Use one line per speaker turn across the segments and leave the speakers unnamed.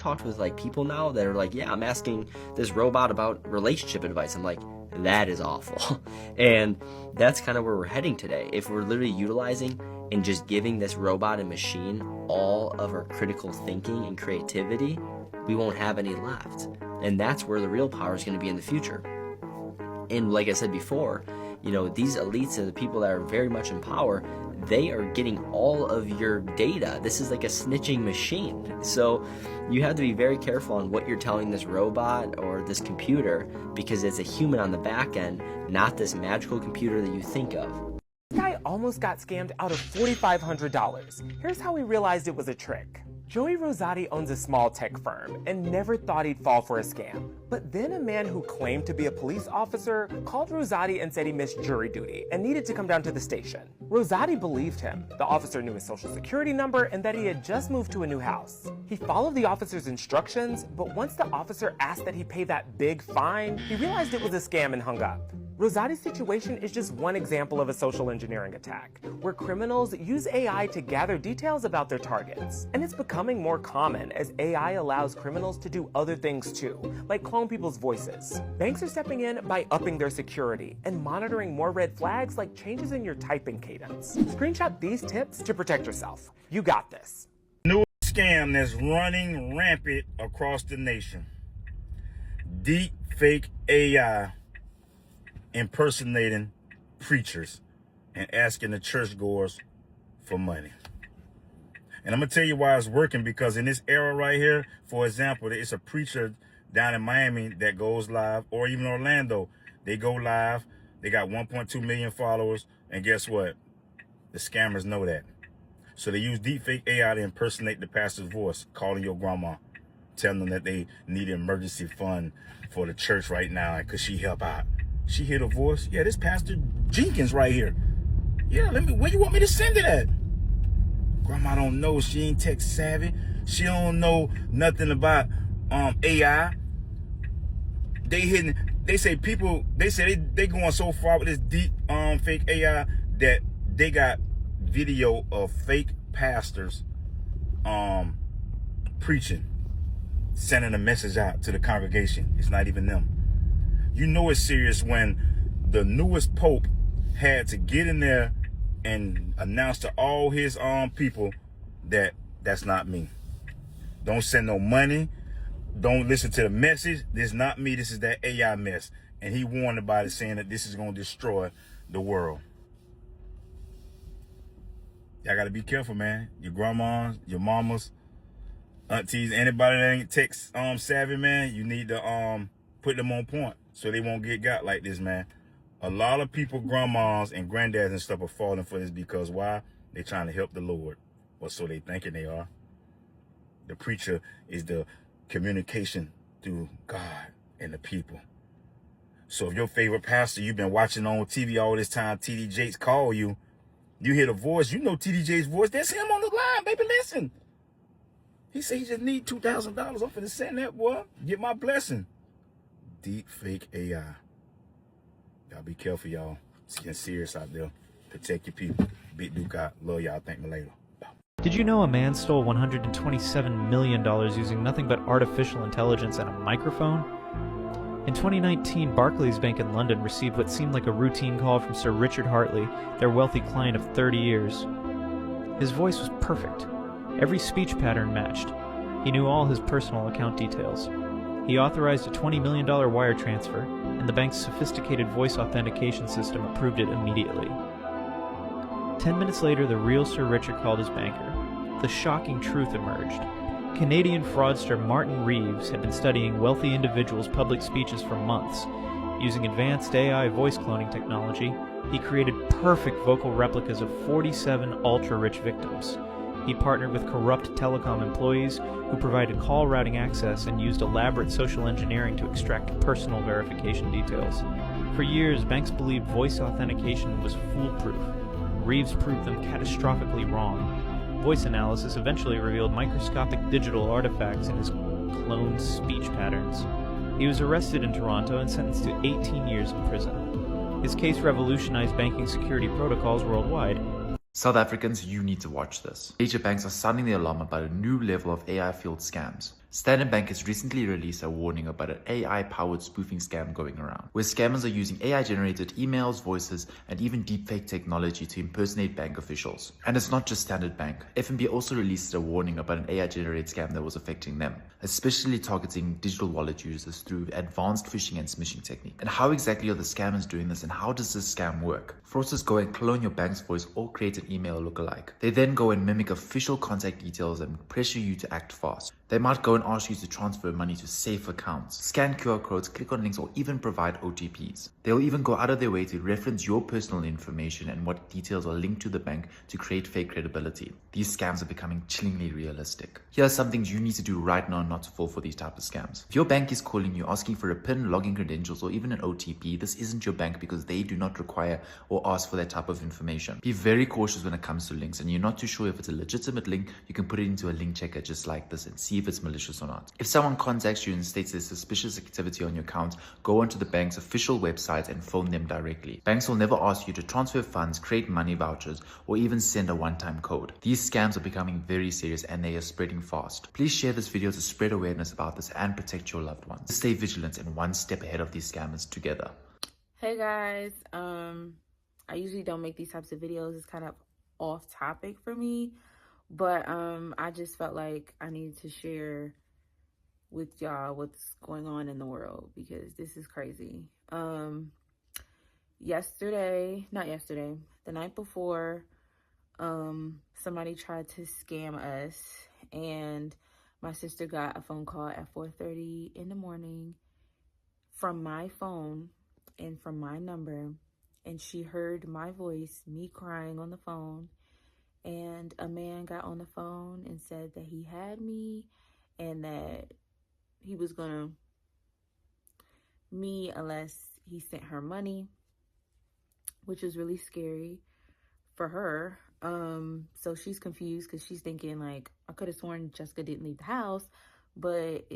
Talked with like people now that are like, yeah, I'm asking this robot about relationship advice. I'm like, that is awful. And that's kind of where we're heading today. If we're literally utilizing and just giving this robot and machine all of our critical thinking and creativity, we won't have any left. And that's where the real power is going to be in the future. And like I said before, you know, these elites and the people that are very much in power, they are getting all of your data. This is like a snitching machine. So you have to be very careful on what you're telling this robot or this computer, because it's a human on the back end, not this magical computer that you think of.
This guy almost got scammed out of $4,500. Here's how he realized it was a trick. Joey Rosati owns a small tech firm and never thought he'd fall for a scam. But then a man who claimed to be a police officer called Rosati and said he missed jury duty and needed to come down to the station. Rosati believed him. The officer knew his social security number and that he had just moved to a new house. He followed the officer's instructions, but once the officer asked that he pay that big fine, he realized it was a scam and hung up. Rosati's situation is just one example of a social engineering attack, where criminals use AI to gather details about their targets. And it's becoming more common as AI allows criminals to do other things too, like clone people's voices. Banks are stepping in by upping their security and monitoring more red flags like changes in your typing cadence. Screenshot these tips to protect yourself. You got this.
New scam that's running rampant across the nation. Deep fake AI impersonating preachers and asking the churchgoers for money. And I'm gonna tell you why it's working, because in this era right here, for example, it's a preacher down in Miami that goes live, or even Orlando, they go live, they got 1.2 million followers, and guess what? The scammers know that. So they use deepfake AI to impersonate the pastor's voice, calling your grandma, telling them that they need an emergency fund for the church right now, and could she help out? She hear the voice. Yeah, this Pastor Jenkins right here. Yeah, where you want me to send it at? Grandma don't know. She ain't tech savvy. She don't know nothing about AI. They say they going so far with this deep fake AI that they got video of fake pastors preaching, sending a message out to the congregation. It's not even them. You know it's serious when the newest pope had to get in there and announce to all his people that that's not me. Don't send no money. Don't listen to the message. This is not me. This is that AI mess. And he warned about it, saying that this is going to destroy the world. Y'all got to be careful, man. Your grandmas, your mamas, aunties, anybody that ain't tech savvy, man, you need to put them on point so they won't get got like this, man. A lot of people, grandmas and granddads and stuff, are falling for this because why? They're trying to help the Lord, or so they thinking they are. The preacher is the communication through God and the people. So if your favorite pastor you've been watching on TV all this time, T.D. Jakes, call you, you hear the voice, you know T.D. Jakes' voice, that's him on the line, baby, listen. He said he just need $2,000 off of the send that, boy. Get my blessing. Deep fake AI. Y'all be careful, y'all. It's getting serious out there. Protect your people. Big Duke out. Love y'all. Thank me later.
Did you know a man stole $127 million using nothing but artificial intelligence and a microphone? In 2019, Barclays Bank in London received what seemed like a routine call from Sir Richard Hartley, their wealthy client of 30 years. His voice was perfect. Every speech pattern matched. He knew all his personal account details. He authorized a $20 million wire transfer, and the bank's sophisticated voice authentication system approved it immediately. 10 minutes later, the real Sir Richard called his banker. The shocking truth emerged. Canadian fraudster Martin Reeves had been studying wealthy individuals' public speeches for months. Using advanced AI voice cloning technology, he created perfect vocal replicas of 47 ultra-rich victims. He partnered with corrupt telecom employees who provided call routing access and used elaborate social engineering to extract personal verification details. For years, banks believed voice authentication was foolproof. Reeves proved them catastrophically wrong. Voice analysis eventually revealed microscopic digital artifacts in his cloned speech patterns. He was arrested in Toronto and sentenced to 18 years in prison. His case revolutionized banking security protocols worldwide.
South Africans, you need to watch this. Major banks are sounding the alarm about a new level of AI-fueled scams. Standard Bank has recently released a warning about an AI-powered spoofing scam going around, where scammers are using AI-generated emails, voices, and even deepfake technology to impersonate bank officials. And it's not just Standard Bank. FNB also released a warning about an AI-generated scam that was affecting them, especially targeting digital wallet users through advanced phishing and smishing technique. And how exactly are the scammers doing this, and how does this scam work? Fraudsters go and clone your bank's voice or create an email lookalike. They then go and mimic official contact details and pressure you to act fast. They might go and ask you to transfer money to safe accounts, scan QR codes, click on links, or even provide OTPs. They'll even go out of their way to reference your personal information and what details are linked to the bank to create fake credibility. These scams are becoming chillingly realistic. Here are some things you need to do right now not to fall for these type of scams. If your bank is calling you asking for a PIN, login credentials, or even an OTP, this isn't your bank because they do not require or ask for that type of information. Be very cautious when it comes to links, and you're not too sure if it's a legitimate link, you can put it into a link checker just like this and see if it's malicious or not. If someone contacts you and states there's suspicious activity on your account, go onto the bank's official website and phone them directly. Banks will never ask you to transfer funds, create money vouchers, or even send a one-time code. These scams are becoming very serious and they are spreading fast. Please share this video to spread awareness about this and protect your loved ones. Stay vigilant and one step ahead of these scammers together.
Hey guys, I usually don't make these types of videos. It's kind of off topic for me, but I just felt like I needed to share with y'all what's going on in the world because this is crazy. The night before, somebody tried to scam us, and my sister got a phone call at 4:30 in the morning from my phone and from my number, and she heard my voice, me crying on the phone, and a man got on the phone and said that he had me and that he was gonna me unless he sent her money, which was really scary for her. So she's confused because she's thinking like, I could have sworn Jessica didn't leave the house, but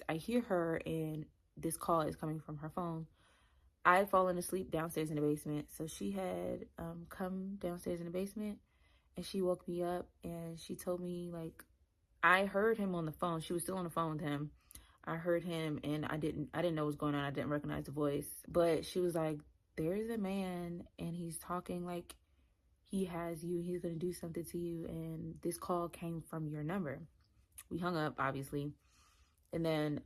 I hear her and this call is coming from her phone. I had fallen asleep downstairs in the basement, so she had come downstairs in the basement and she woke me up and she told me, like, I heard him on the phone. She was still on the phone with him. I heard him and I didn't know what was going on. I didn't recognize the voice, but she was like, there's a man and he's talking like he has you, he's gonna do something to you, and this call came from your number. We hung up, obviously, and then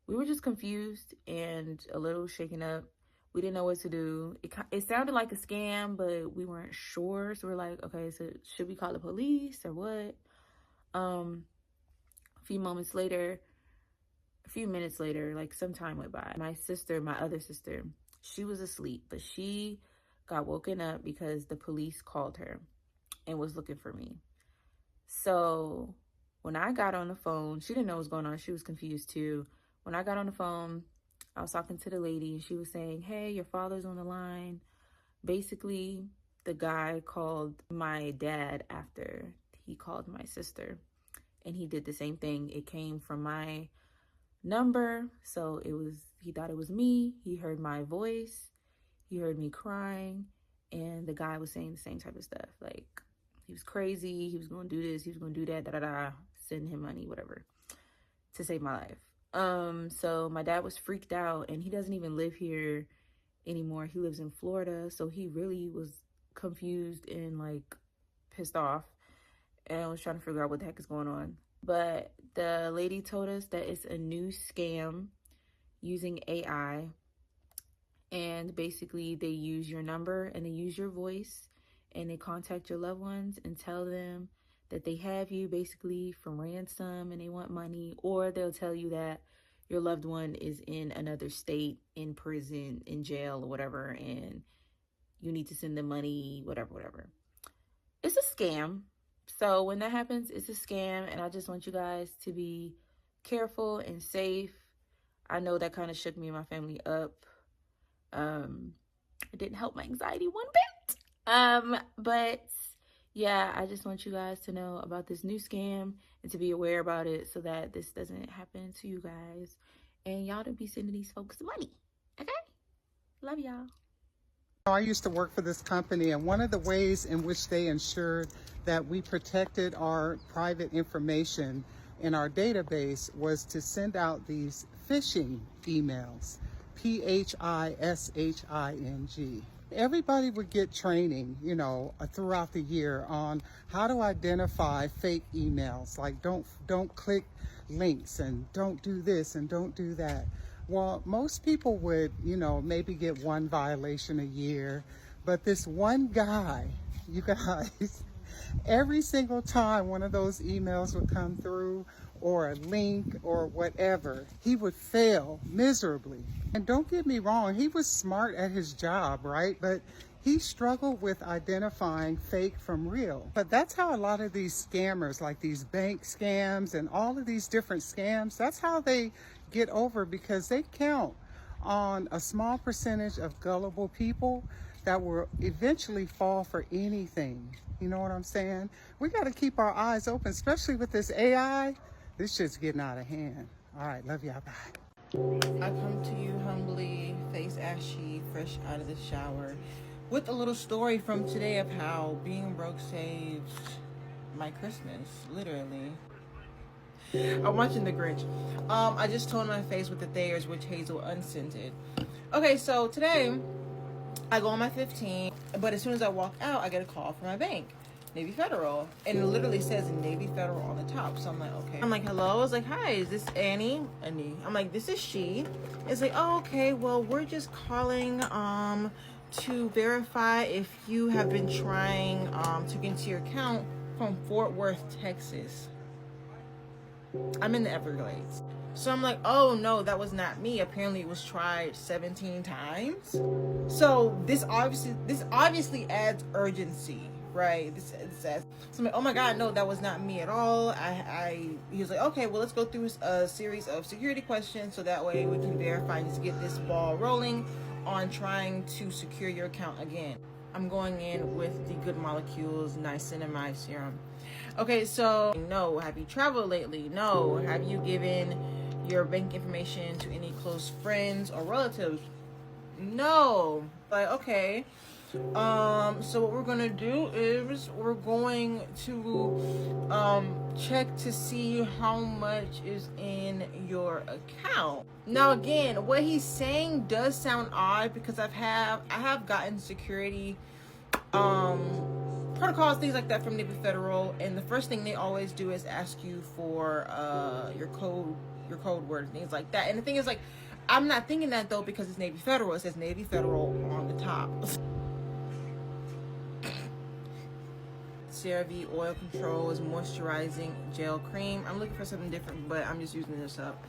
we were just confused and a little shaken up. We didn't know what to do. It sounded like a scam, but we weren't sure, so we're like, okay, so should we call the police or what? A few minutes later, like some time went by. My other sister, she was asleep, but she got woken up because the police called her and was looking for me. So when I got on the phone, she didn't know what was going on. She was confused too. When I got on the phone, I was talking to the lady and she was saying, hey, your father's on the line. Basically, the guy called my dad after he called my sister, and he did the same thing. It came from my number, so he thought it was me. He heard my voice, he heard me crying, and the guy was saying the same type of stuff. Like, he was crazy, he was gonna do this, he was gonna do that, send him money, whatever, to save my life. So my dad was freaked out, and he doesn't even live here anymore. He lives in Florida, so he really was confused and like pissed off, and I was trying to figure out what the heck is going on. But the lady told us that it's a new scam using AI, and basically they use your number and they use your voice and they contact your loved ones and tell them that they have you basically for ransom and they want money, or they'll tell you that your loved one is in another state, in prison, in jail, or whatever, and you need to send them money, whatever. It's a scam. So when that happens, it's a scam, and I just want you guys to be careful and safe. I know that kind of shook me and my family up. It didn't help my anxiety one bit. But yeah, I just want you guys to know about this new scam and to be aware about it so that this doesn't happen to you guys and y'all don't be sending these folks money. Okay? Love y'all.
I used to work for this company, and one of the ways in which they ensured that we protected our private information in our database was to send out these phishing emails, PHISHING. Everybody would get training, you know, throughout the year on how to identify fake emails, like don't click links and don't do this and don't do that. Well, most people would, you know, maybe get one violation a year, but this one guy, you guys, every single time one of those emails would come through, or a link or whatever, he would fail miserably. And don't get me wrong, he was smart at his job, right? But he struggled with identifying fake from real. But that's how a lot of these scammers, like these bank scams and all of these different scams, that's how they get over, because they count on a small percentage of gullible people that will eventually fall for anything. You know what I'm saying? We got to keep our eyes open, especially with this AI. This shit's getting out of hand. All right, love y'all. Bye.
I come to you humbly, face ashy, fresh out of the shower, with a little story from today of how being broke saved my Christmas, literally. I'm watching The Grinch. I just toned my face with the Thayer's Witch Hazel unscented. Okay, so today I go on my 15, but as soon as I walk out, I get a call from my bank, Navy Federal, and it literally says Navy Federal on the top. So I'm like, okay. I'm like, hello. I was like, hi, is this Annie? I'm like, this is she. It's like, oh, okay. Well, we're just calling to verify if you have been trying to get into your account from Fort Worth, Texas. I'm in the Everglades. So I'm like, oh no, that was not me. Apparently it was tried 17 times. So this obviously adds urgency, right? This says, so I'm like, oh my God, no, that was not me at all. He was like, okay, well, let's go through a series of security questions so that way we can verify and just get this ball rolling on trying to secure your account again. I'm going in with the Good Molecules niacinamide serum. Okay, so no, have you traveled lately? No. Have you given your bank information to any close friends or relatives? No. Like, okay. So what we're gonna do is we're going to check to see how much is in your account. Now again, what he's saying does sound odd, because I have gotten security protocols, things like that from Navy Federal, and the first thing they always do is ask you for your code word and things like that. And the thing is, like, I'm not thinking that though, because it's Navy Federal. It says Navy Federal on the top. CeraVe Oil Control is moisturizing gel cream. I'm looking for something different, but I'm just using this up.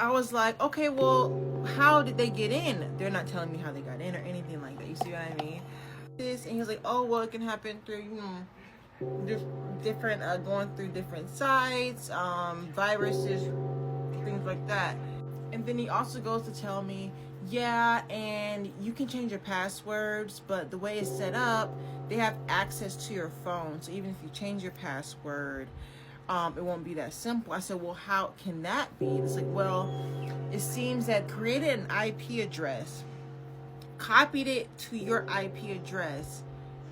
I was like, okay, well, how did they get in? They're not telling me how they got in or anything like that. You see what I mean? And he was like, oh, well, it can happen through, different going through different sites, viruses, things like that. And then he also goes to tell me, yeah, and you can change your passwords, but the way it's set up, they have access to your phone. So even if you change your password, it won't be that simple. I said, well, how can that be? It's like, well, it seems that created an IP address, copied it to your IP address,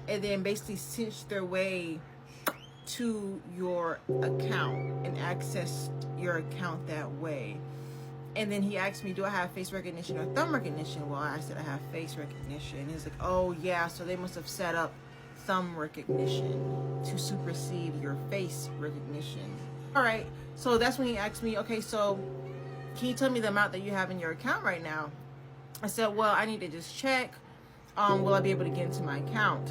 and then basically cinched their way to your account and accessed your account that way. And then he asked me, do I have face recognition or thumb recognition? Well, I said I have face recognition. He's like, oh yeah, so they must have set up thumb recognition to supersede your face recognition. All right, so that's when he asked me, okay, so can you tell me the amount that you have in your account right now? I said, well, I need to just check. Will I be able to get into my account?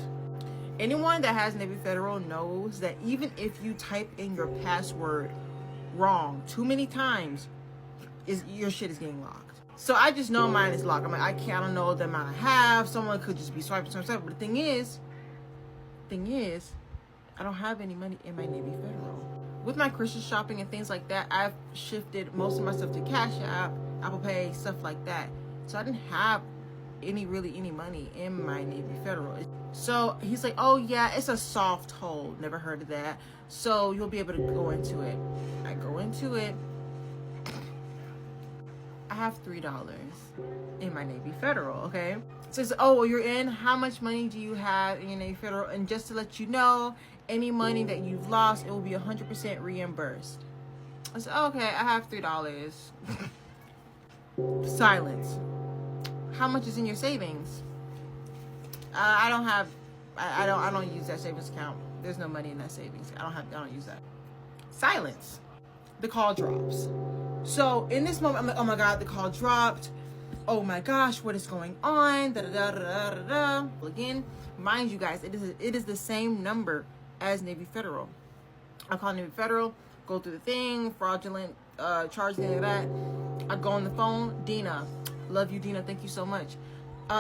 Anyone that has Navy Federal knows that even if you type in your password wrong too many times, your shit is getting locked. So I just know mine is locked. I'm like, I don't know the amount I have. Someone could just be swiping. But the thing is, I don't have any money in my Navy Federal. With my Christmas shopping and things like that, I've shifted most of my stuff to Cash App, Apple Pay, stuff like that. So I didn't have any money in my Navy Federal. So he's like, oh yeah, it's a soft hold. Never heard of that. So you'll be able to go into it. I go into it. I have $3 in my Navy Federal, okay? So it's, oh, well, you're in. How much money do you have in your Navy Federal? And just to let you know, any money that you've lost, it will be 100% reimbursed. I said, okay, I have $3. Silence. How much is in your savings? I don't have, I don't use that savings account. There's no money in that savings. I don't use that. Silence. The call drops. So in this moment, I'm like, oh my God, the call dropped. Oh my gosh, what is going on? Da da da da da da. Again, mind you guys, it is the same number as Navy Federal. I call Navy Federal, go through the thing, fraudulent charge, thing like that. I go on the phone, Dina, love you, Dina, thank you so much.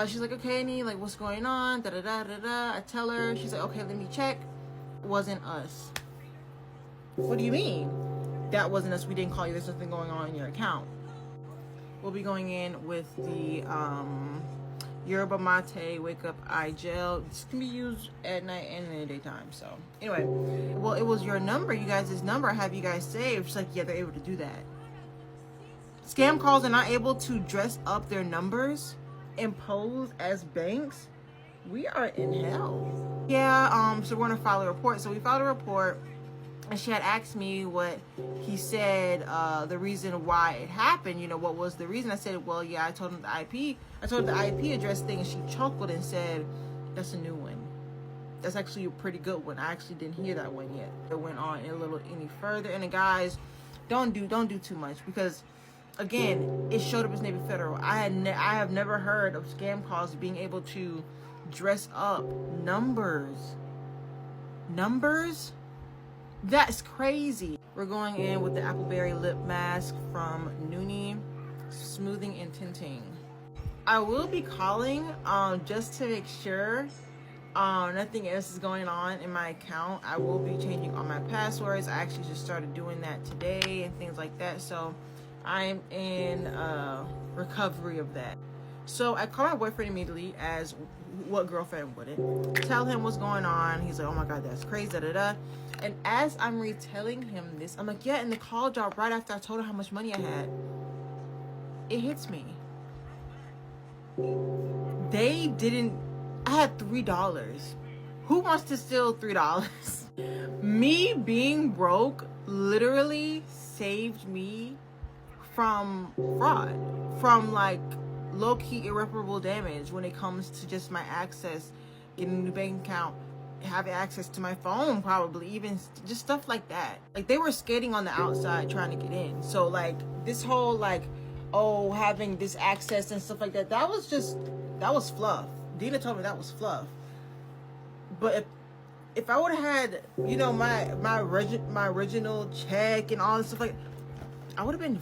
She's like, okay, Annie, like, what's going on? Da da da da da. I tell her, she's like, okay, let me check. Wasn't us. What do you mean? That wasn't us. We didn't call you. There's something going on in your account. We'll be going in with the Yerba Mate Wake Up Eye Gel. This can be used at night and in the daytime. So anyway, well, it was your number, you guys. This number I have you guys saved. She's like, yeah, they're able to do that. Scam calls are not able to dress up their numbers and pose as banks. We are in hell. Yeah. So we're gonna file a report. So we filed a report. And she had asked me what he said, the reason why it happened, you know, what was the reason. I said, well, yeah, I told him the IP. I told her the IP address thing, and she chuckled and said, that's a new one. That's actually a pretty good one. I actually didn't hear that one yet. It went on any further. And the guys, don't do too much, because again, it showed up as Navy Federal. I have never heard of scam calls being able to dress up numbers. That's crazy. We're going in with the Appleberry lip mask from Noonie, smoothing and tinting. I will be calling just to make sure nothing else is going on in my account. I will be changing all my passwords. I actually just started doing that today and things like that. So I'm in recovery of that. So I called my boyfriend immediately, as what girlfriend wouldn't. Tell him what's going on. He's like, oh my God, that's crazy, da da da. And as I'm retelling him this, I'm like, yeah, and the call dropped right after I told her how much money I had. It hits me. They didn't, I had $3. Who wants to steal $3? Me being broke literally saved me from fraud, from like low-key irreparable damage when it comes to just my access, getting a new bank account, having access to my phone, probably even just stuff like that. Like, they were skating on the outside trying to get in. So like this whole like, oh, having this access and stuff like that, that was fluff. Dina told me that was fluff. But if I would have had, you know, my original check and all this stuff, like, I would have been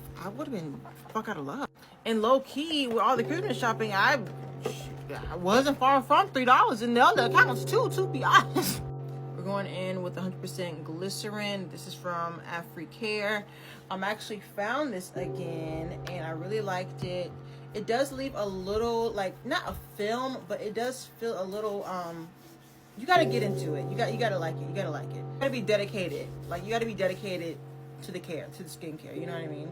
fuck out of luck. And low key, with all the Christmas shopping, I wasn't far from $3 in the other accounts too, to be honest. We're going in with 100% glycerin. This is from Africare. I actually found this again, and I really liked it. It does leave a little, like, not a film, but it does feel a little, you gotta get into it. You gotta like it. You gotta like it. You gotta be dedicated. Like, you gotta be dedicated to the care, to the skincare. You know what I mean?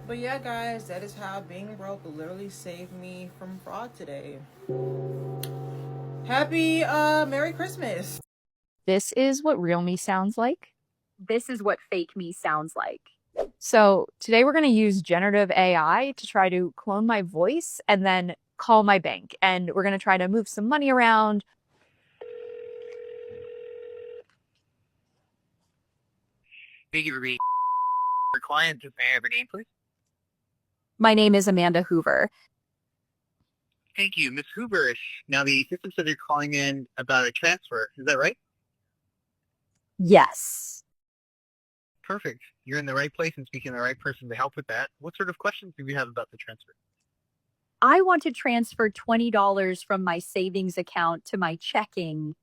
But yeah, guys, that is how being broke literally saved me from fraud today. Happy Merry Christmas.
This is what real me sounds like.
This is what fake me sounds like.
So today we're going to use generative AI to try to clone my voice and then call my bank. And we're going to try to move some money around.
Thank you for being our client. May I have your name, please?
My name is Amanda Hoover.
Thank you, Ms. Hoover. Now, the system said you're calling in about a transfer. Is that right?
Yes.
Perfect. You're in the right place and speaking to the right person to help with that. What sort of questions do we have about the transfer?
I want to transfer $20 from my savings account to my checking.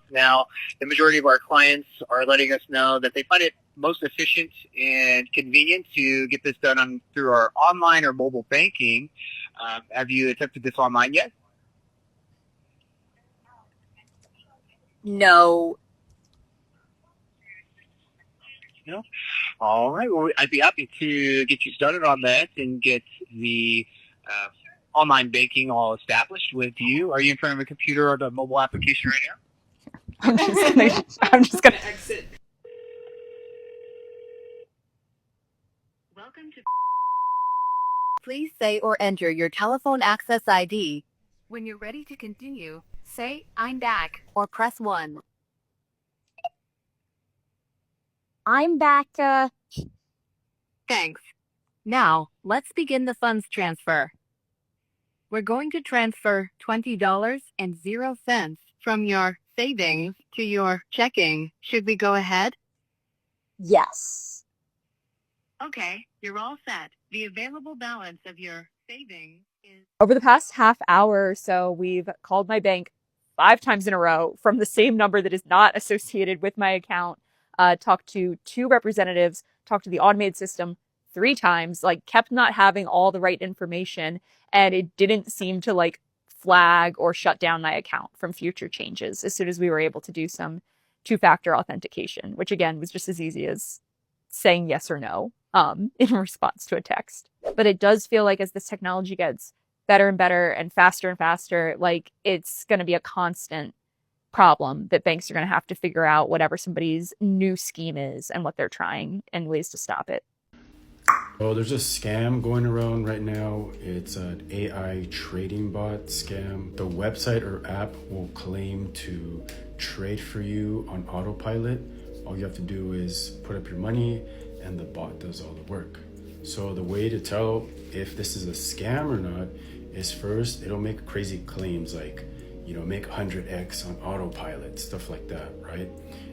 Now, the majority of our clients are letting us know that they find it most efficient and convenient to get this done through our online or mobile banking. Have you attempted this online yet?
No.
No? All right. Well, I'd be happy to get you started on that and get the online banking all established with you. Are you in front of a computer or the mobile application right now?
I'm just gonna exit.
Welcome to.
Please say or enter your telephone access ID.
When you're ready to continue, say, I'm back.
Or press 1. I'm back, Thanks. Now, let's begin the funds transfer. We're going to transfer $20.00 from your savings to your checking. Should we go ahead? Yes.
Okay, you're all set. The available balance of your savings is.
Over the past half hour or so, we've called my bank 5 times in a row from the same number that is not associated with my account, talked to 2 representatives, talked to the automated system 3 times, like kept not having all the right information, and it didn't seem to like flag or shut down my account from future changes as soon as we were able to do some 2-factor authentication, which again was just as easy as saying yes or no in response to a text. But it does feel like as this technology gets better and better and faster, like it's going to be a constant problem that banks are going to have to figure out whatever somebody's new scheme is and what they're trying and ways to stop it.
Oh, there's a scam going around right now. It's an AI trading bot scam. The website or app will claim to trade for you on autopilot. All you have to do is put up your money and the bot does all the work. So the way to tell if this is a scam or not is first, it'll make crazy claims like, make 100x on autopilot, stuff like that, right?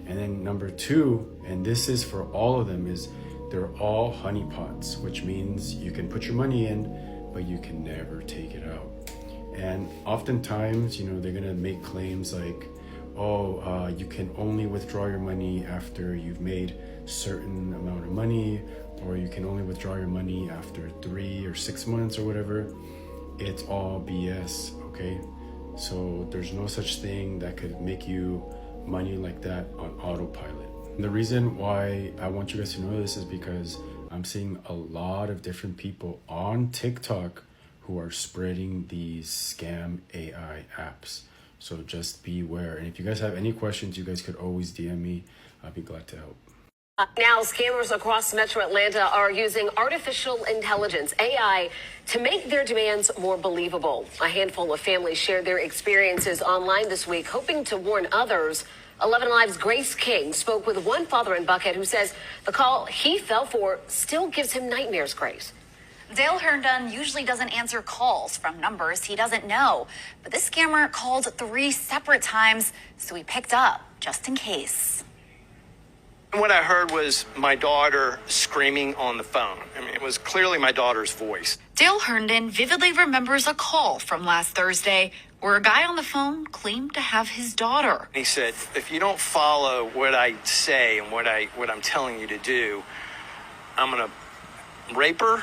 And then number 2, and this is for all of them, is they're all honeypots, which means you can put your money in, but you can never take it out. And oftentimes, they're gonna make claims like, you can only withdraw your money after you've made certain amount of money, or you can only withdraw your money after 3 or 6 months or whatever. It's all BS, okay? So there's no such thing that could make you money like that on autopilot. And the reason why I want you guys to know this is because I'm seeing a lot of different people on TikTok who are spreading these scam AI apps. So just beware. And if you guys have any questions, you guys could always DM me. I'll be glad to help.
Now, scammers across Metro Atlanta are using artificial intelligence, AI, to make their demands more believable. A handful of families shared their experiences online this week, hoping to warn others. 11 Alive's Grace King spoke with one father in Buckhead who says the call he fell for still gives him nightmares, Grace.
Dale Herndon usually doesn't answer calls from numbers he doesn't know, but this scammer called 3 separate times, so he picked up just in case.
What I heard was my daughter screaming on the phone. It was clearly my daughter's voice.
Dale Herndon vividly remembers a call from last Thursday where a guy on the phone claimed to have his daughter.
He said, if you don't follow what I say and what I'm telling you to do, I'm going to rape her.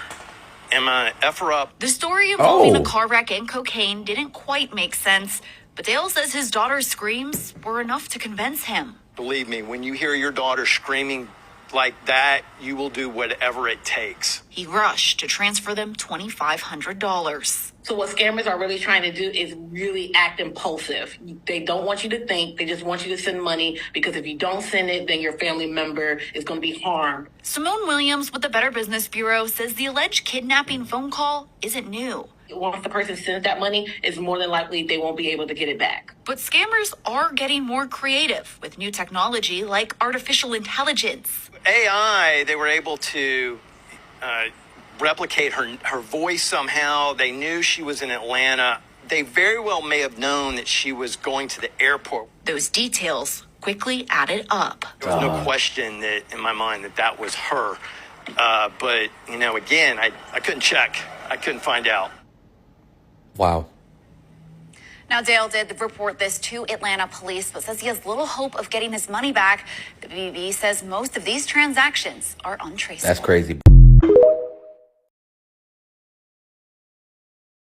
I'm going to F her up.
The story involving a car wreck and cocaine didn't quite make sense, but Dale says his daughter's screams were enough to convince him.
Believe me, when you hear your daughter screaming like that, you will do whatever it takes.
He rushed to transfer them $2,500.
So what scammers are really trying to do is really act impulsive. They don't want you to think. They just want you to send money, because if you don't send it, then your family member is going to be harmed.
Simone Williams with the Better Business Bureau says the alleged kidnapping phone call isn't new.
Once the person sends that money, it's more than likely they won't be able to get it back.
But scammers are getting more creative with new technology like artificial intelligence.
AI, they were able to replicate her voice somehow. They knew she was in Atlanta. They very well may have known that she was going to the airport.
Those details quickly added up.
There was no question that in my mind that was her. But, again, I couldn't check. I couldn't find out.
Wow.
Now, Dale did report this to Atlanta police, but says he has little hope of getting his money back. The BB says most of these transactions are untraceable.
That's crazy.